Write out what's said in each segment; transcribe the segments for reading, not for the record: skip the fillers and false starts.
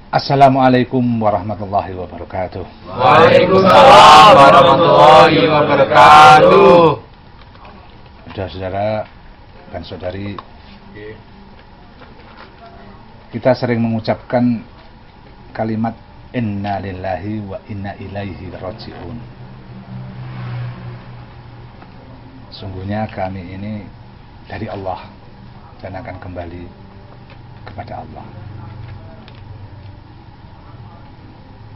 Assalamualaikum warahmatullahi wabarakatuh. Waalaikumsalam warahmatullahi wabarakatuh. Saudara-saudara dan saudari, kita sering mengucapkan kalimat inna lillahi wa inna ilaihi raji'un. Sungguhnya kami ini dari Allah dan akan kembali kepada Allah.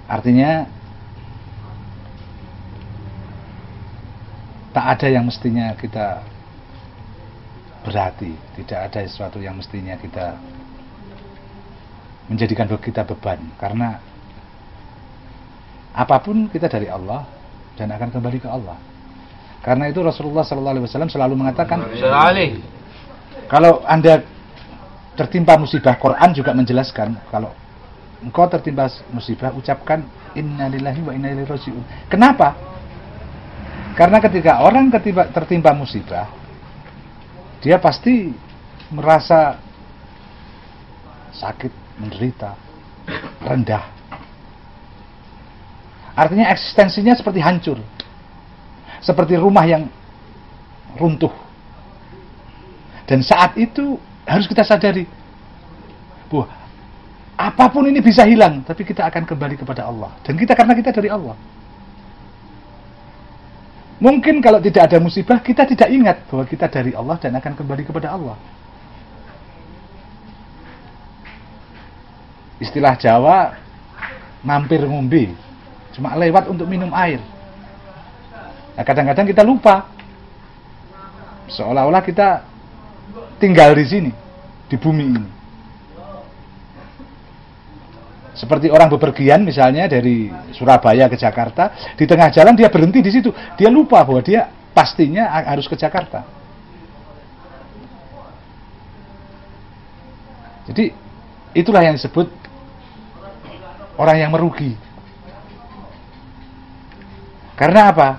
Artinya tak ada yang mestinya kita berhati, tidak ada sesuatu yang mestinya kita menjadikan kita beban, karena apapun kita dari Allah dan akan kembali ke Allah. Karena itu Rasulullah SAW selalu mengatakan, kalau Anda tertimpa musibah, Quran juga menjelaskan, kalau engkau tertimpa musibah, ucapkan inna lillahi wa inna ilaihi raji'un. Kenapa? Karena ketika orang tertimpa musibah, dia pasti merasa sakit, menderita, rendah. Artinya eksistensinya seperti hancur, seperti rumah yang runtuh. Dan saat itu harus kita sadari bahwa apapun ini bisa hilang, tapi kita akan kembali kepada Allah. Dan karena kita dari Allah. Mungkin kalau tidak ada musibah, kita tidak ingat bahwa kita dari Allah dan akan kembali kepada Allah. Istilah Jawa, mampir ngombe, cuma lewat untuk minum air. Nah, kadang-kadang kita lupa, seolah-olah kita tinggal di sini, di bumi ini. Seperti orang bepergian misalnya dari Surabaya ke Jakarta, di tengah jalan dia berhenti di situ, dia lupa bahwa dia pastinya harus ke Jakarta. Jadi itulah yang disebut orang yang merugi. Karena apa?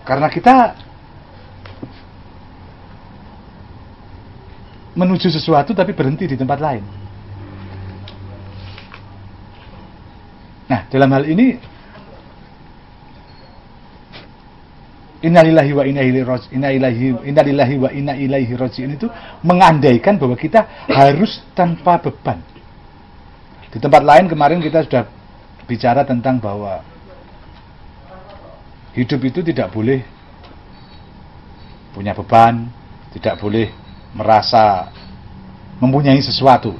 Karena kita menuju sesuatu tapi berhenti di tempat lain. Nah, dalam hal ini innalillahi wa inna ilaihi raji'un itu mengandaikan bahwa kita harus tanpa beban. Di tempat lain kemarin kita sudah bicara tentang bahwa hidup itu tidak boleh punya beban, tidak boleh merasa mempunyai sesuatu.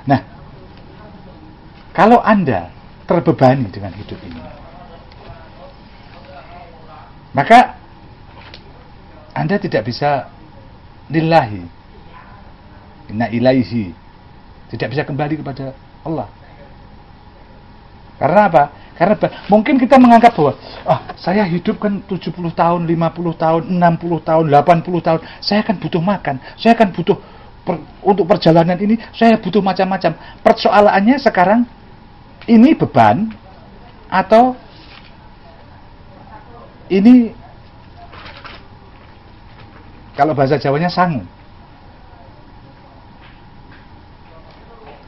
Nah, kalau Anda terbebani dengan hidup ini, maka Anda tidak bisa lillahi, inna ilaihi, tidak bisa kembali kepada Allah. Karena apa? Karena mungkin kita menganggap bahwa saya hidup kan 70 tahun, 50 tahun, 60 tahun, 80 tahun, saya akan butuh makan, saya akan butuh untuk perjalanan ini, saya butuh macam-macam. Persoalannya sekarang, ini beban atau ini, kalau bahasa Jawanya, sangu.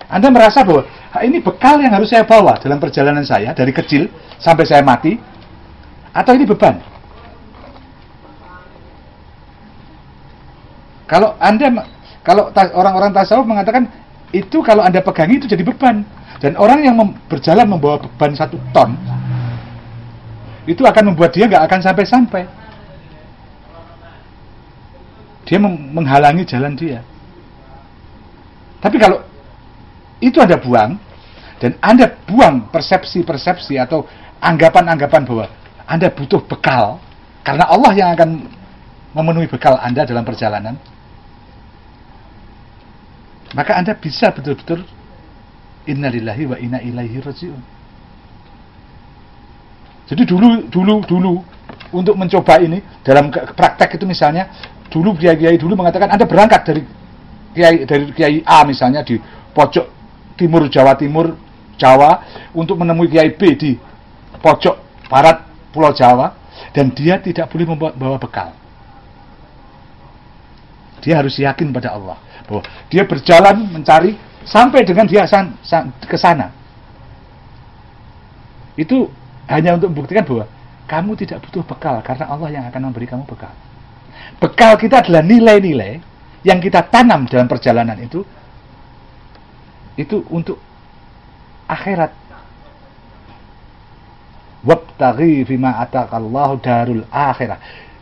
Anda merasa bahwa ini bekal yang harus saya bawa dalam perjalanan saya dari kecil sampai saya mati, atau ini beban? Kalau orang-orang tasawuf mengatakan itu, kalau Anda pegangi itu jadi beban. Dan orang yang berjalan membawa beban 1 ton, itu akan membuat dia nggak akan sampai-sampai. Dia menghalangi jalan dia. Tapi kalau itu Anda buang, dan Anda buang persepsi-persepsi atau anggapan-anggapan bahwa Anda butuh bekal, karena Allah yang akan memenuhi bekal Anda dalam perjalanan, maka Anda bisa betul-betul innalillahi wa inna ilaihi raji'un. Jadi dulu untuk mencoba ini dalam praktek itu, misalnya dulu kiai dulu mengatakan Anda berangkat dari kiai A misalnya di pojok timur Jawa untuk menemui kiai B di pojok barat Pulau Jawa, dan dia tidak boleh membawa bekal. Dia harus yakin pada Allah bahwa dia berjalan mencari sampai dengan dia ke sana. Itu hanya untuk membuktikan bahwa kamu tidak butuh bekal karena Allah yang akan memberi kamu bekal. Bekal kita adalah nilai-nilai yang kita tanam dalam perjalanan itu untuk akhirat. Wabtaghi fima ataqallahu darul akhirah.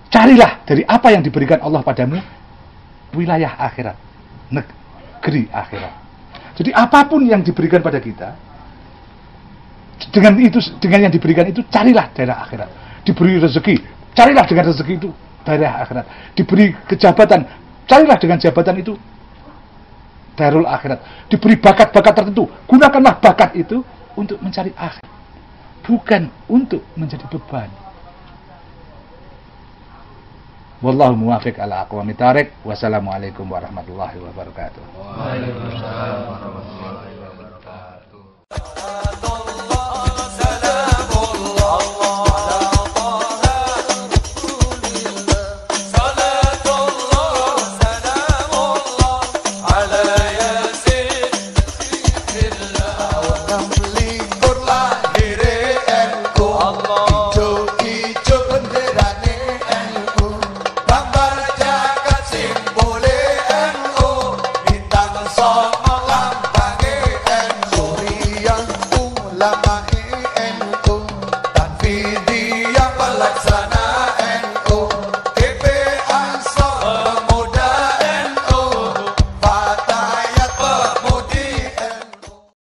Carilah dari apa yang diberikan Allah padamu wilayah akhirat, negeri akhirat. Jadi apapun yang diberikan pada kita, dengan yang diberikan itu carilah daerah akhirat. Diberi rezeki, carilah dengan rezeki itu daerah akhirat. Diberi kejabatan, carilah dengan jabatan itu darul akhirat. Diberi bakat-bakat tertentu, gunakanlah bakat itu untuk mencari akhirat, bukan untuk menjadi beban. Wallahu muwaffiq ala aqwamit thariq. Wassalamualaikum warahmatullahi wabarakatuh. Waalaikumsalam warahmatullahi wabarakatuh. Lama NU Tanfidiyah pelaksanaan